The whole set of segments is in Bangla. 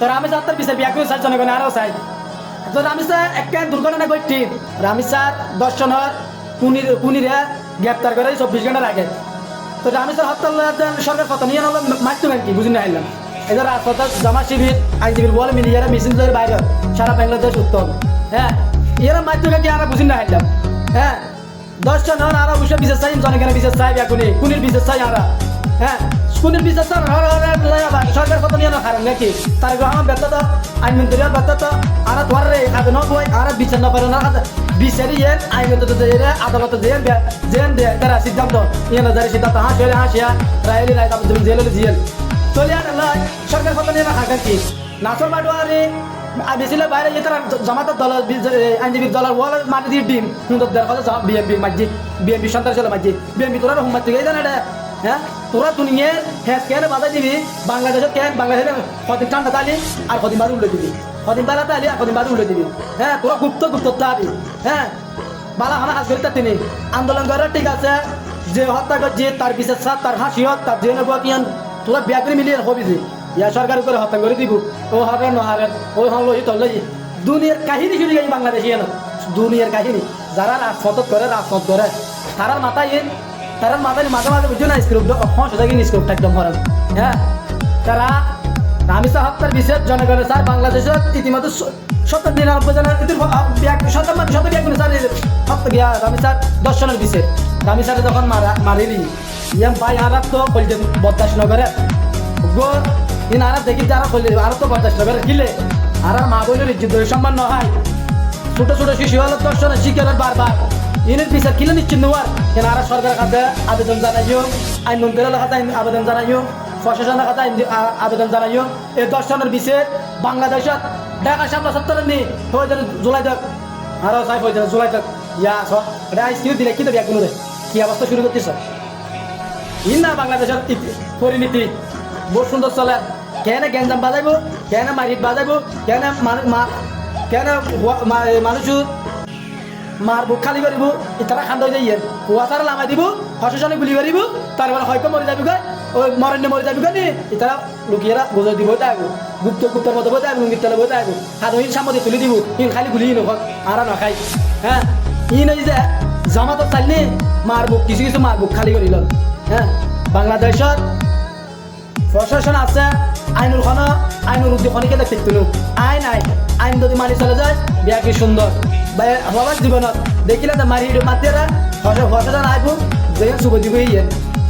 তো রামি স্যার তার বিচার বিয়া করে স্যার জনগণ আরও চাই তো রামি স্যার একটা দুর্ঘটনা ঘটছি রামি স্যার 10 জনের কুনিরে গ্রেপ্তার করে 24 ঘন্টার আগে তো রামি স্যার হত্যা সরকার কত নিয়ে হলো মারতে কি বুঝি না আইলাম এদের রাজপথে জামা শিবির আইনজীবীর বলে মিলিয়ে মিছিল ধরে বাইরে সারা বাংলাদেশ উত্তম হ্যাঁ এরা মারতে কি আমরা বুঝি না আইলাম হ্যাঁ 10 জন আরো বসে বিচার চাই জনগণের বিচার চাই এখনই কুনির বিচার চাই আমরা হ্যাঁ কুনির বিচার চাই সরকার কত নিয়ে না খারাপ নাকি তার আমার ব্যর্থতা আইন মন্ত্রীর ব্যর্থতা আর তোমার রে কাজে নয় আর বিচার না পারে না বিচারি আইন আদালতে জেন দে তারা সিদ্ধান্ত ইয়ে যারা সিদ্ধান্ত হাসিয়া রায়লি রায় জেলে জিয়েল চলে আর সরকার কত নিয়ে না খারাপ কি নাচর মাডুয়ারি বেশিলে বাইরে যে তারা জামাতের দল আইনজীবীর দলের ওয়াল মাটি দিয়ে ডিম সুন্দর দেড় কথা বিএনপি মাঝি বিএনপি সন্ত্রাস চলে মাঝি বিএনপি তোরা হুম মারতে গেছে না হ্যাঁ তোরা দুনিয়ে হ্যাঁ কেন বাধা দিবি বাংলাদেশের কেন বাংলাদেশের কদিন ঠান্ডা তালি আর কদিন বাদ উল্টে দিবি কদিন বেলা তালি আর কদিন বাদ উল্টে দিবি হ্যাঁ তোরা গুপ্ত তাবি হ্যাঁ বালা হানা হাস করিতে তিনি আন্দোলন করার ঠিক আছে যে হত্যা করছে তার বিশেষ তার হাসি হোক তার যে নেব কিয়ান তোরা বিয়া করে মিলিয়ে হবি যে ইয়া সরকার করে হত্যা করে দিব ও হারে নহারে ওই হল তল্লি দুনিয়ার কাহিনী শুনে গেছি বাংলাদেশি না দুনিয়ার কাহিনী যারা রাজপথ করে রাজপথ করে তারার মাথায় মাঝে মাঝে বুঝছো না স্ক্রিপ্ট হ্যাঁ স্ক্রিপ্ট একদম করেন হ্যাঁ তারা রামি সাহেব হত্যার বিশেষ জনগণের স্যার বাংলাদেশের ইতিমধ্যে 79 জনের শত বিয়াগুলো স্যার হত্যা গিয়া রামি স্যার 10 জনের বিশেষ রামি স্যার যখন মারিলি ইয়াম ভাই আর তো বলছেন বরদাস্ত নগরে গো ইন আর দেখি যারা বললে আর তো বরদাস্ত নগরে কিলে আর মা বলে ইজ্জত সম্মান নয় ছোট ছোট শিশু হলো 10 জনের শিক্ষার বারবার ইনের বিচার কিলে নিশ্চিত নেওয়ার কেন আর সরকারের কাছে আবেদন জানাইও আইন মন্ত্রীর কাছে আবেদন জানাইও প্রশাসনের কাছে আবেদন জানাইও এই 10 জনের বিশেষ বাংলাদেশত ঢাকা সামলা 70 নি হয়ে যাবে জুলাই তক আরও সাইফ হয়ে যাবে জুলাই তক ইয়া এটা আইসক্রিম দিলে কি দেবে কোনো কি অবস্থা শুরু করতেছ ই না বাংলাদেশের পরিণীতি বহুত সুন্দর চলে কেন গ্যাঞ্জাম বাজাইব কেন মারিট বাজাইব কেন মানুষ মার বুক খালি করিব তারা খান্দ হয়ে যাই কুয়া তারা লামাই দিব প্রশাসনে গুলি করিব তারপরে হয়তো মরে যাবি গা ওই মরণ্য মরে যাবি গানি তারা লুকিয়েরা বুঝাই দিব তাইব গুপ্তর মতো বইতে আসবো গীতালে বইতে আসবো হাত ইন সামনে তুলে দিব ইন খালি গুলি নখ আর নখাই হ্যাঁ ইন ওই যে জামাতত চাইলে মারবুক কিছু মারবুক খালি করিল হ্যাঁ বাংলাদেশত প্রশাসন আছে আইনুর উদ্যোগখনিকে দেখতে আইন যদি মানি চলে যায় বিয়া কি সুন্দর সবার জীবনত দেখিলে তো মাতিরা প্রশাসন আইব যে শুভ দিব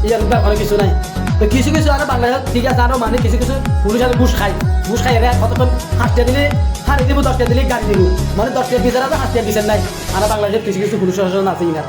ইয়ার কোনো কিছু নাই তো কিছু আর বাংলাদেশ ঠিক আছে আরও মানে কিছু পুলিশ আর ঘুষ খাই এরা কতক্ষণ 5 দিলে হারি দিব 10 দিলে গাড়ি দিব মানে 10 বিচার আছে 5 বিচার নাই আর বাংলাদেশের কিছু পুলিশ প্রশাসন আছে ইনার